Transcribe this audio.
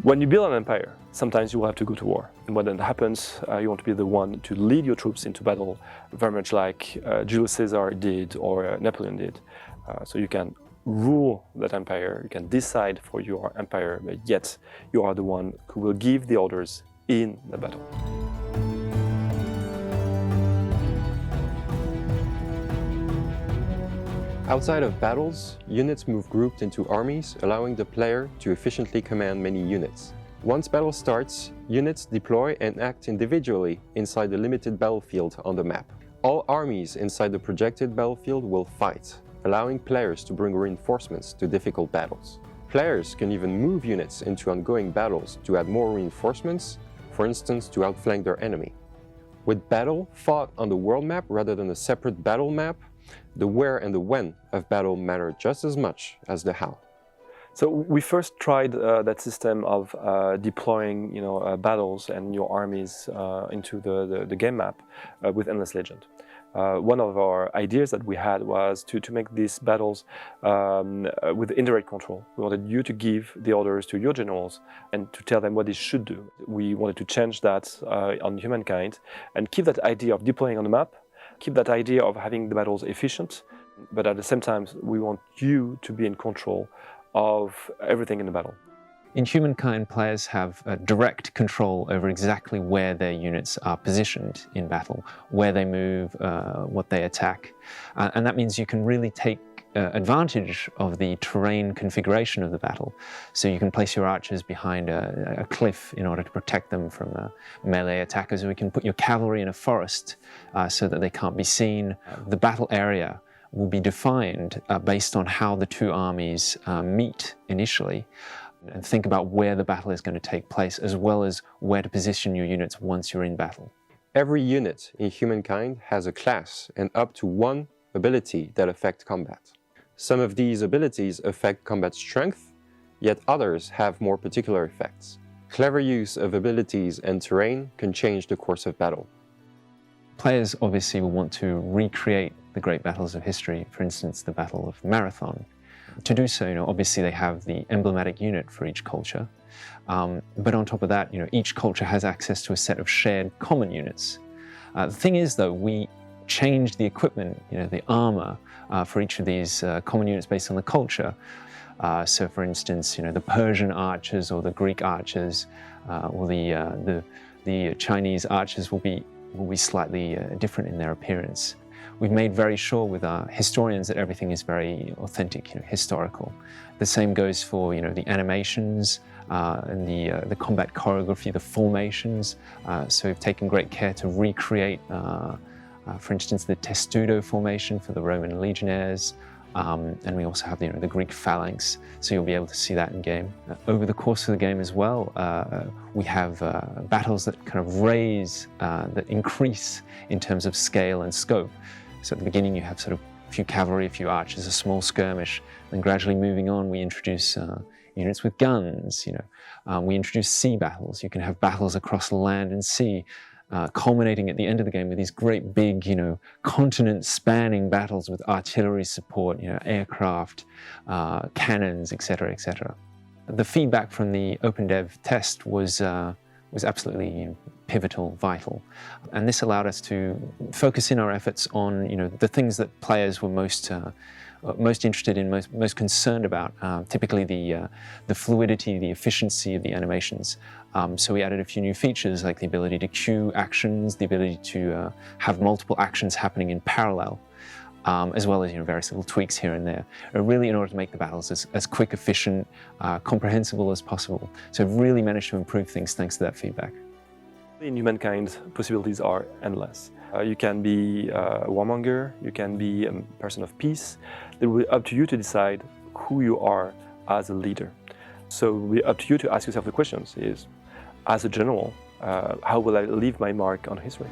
When you build an empire, sometimes you will have to go to war. And when that happens, you want to be the one to lead your troops into battle, very much like Julius Caesar did or Napoleon did. So you can rule that empire, you can decide for your empire, but yet you are the one who will give the orders in the battle. Outside of battles, units move grouped into armies, allowing the player to efficiently command many units. Once battle starts, units deploy and act individually inside the limited battlefield on the map. All armies inside the projected battlefield will fight, allowing players to bring reinforcements to difficult battles. Players can even move units into ongoing battles to add more reinforcements, for instance to outflank their enemy. With battle fought on the world map rather than a separate battle map, the where and the when of battle matter just as much as the how. So we first tried that system of deploying, battles and your armies into the game map with Endless Legend. One of our ideas that we had was to make these battles with indirect control. We wanted you to give the orders to your generals and to tell them what they should do. We wanted to change that on Humankind and keep that idea of deploying on the map, keep that idea of having the battles efficient, but at the same time we want you to be in control of everything in the battle. In Humankind, players have direct control over exactly where their units are positioned in battle, where they move, what they attack. And that means you can really take advantage of the terrain configuration of the battle. So you can place your archers behind a cliff in order to protect them from melee attackers, or you can put your cavalry in a forest so that they can't be seen. The battle area will be defined based on how the two armies meet initially, and think about where the battle is going to take place, as well as where to position your units once you're in battle. Every unit in Humankind has a class and up to one ability that affect combat. Some of these abilities affect combat strength, yet others have more particular effects. Clever use of abilities and terrain can change the course of battle. Players obviously will want to recreate the great battles of history, for instance, the Battle of Marathon. To do so, obviously they have the emblematic unit for each culture, but on top of that, each culture has access to a set of shared common units. The thing is, though, we changed the equipment, the armor for each of these common units based on the culture. So, for instance, the Persian archers or the Greek archers or the Chinese archers will be slightly different in their appearance. We've made very sure with our historians that everything is very authentic, historical. The same goes for the animations and the combat choreography, the formations. So we've taken great care to recreate, for instance, the testudo formation for the Roman legionnaires, and we also have the Greek phalanx. So you'll be able to see that in game. Over the course of the game as well, we have battles that kind of raise, that increase in terms of scale and scope. So at the beginning you have sort of a few cavalry, a few archers, a small skirmish, then gradually moving on we introduce units with guns, we introduce sea battles. You can have battles across land and sea, culminating at the end of the game with these great big, continent-spanning battles with artillery support, aircraft, cannons, etc., etc. The feedback from the OpenDev test was absolutely pivotal, vital. And this allowed us to focus in our efforts on the things that players were most interested in, most concerned about, typically the fluidity, the efficiency of the animations. So we added a few new features like the ability to queue actions, the ability to have multiple actions happening in parallel, as well as various little tweaks here and there, really in order to make the battles as quick, efficient, comprehensible as possible. So I've really managed to improve things thanks to that feedback. In Humankind, possibilities are endless. You can be a warmonger, you can be a person of peace. It will be up to you to decide who you are as a leader. So it will be up to you to ask yourself the questions is, as a general, how will I leave my mark on history?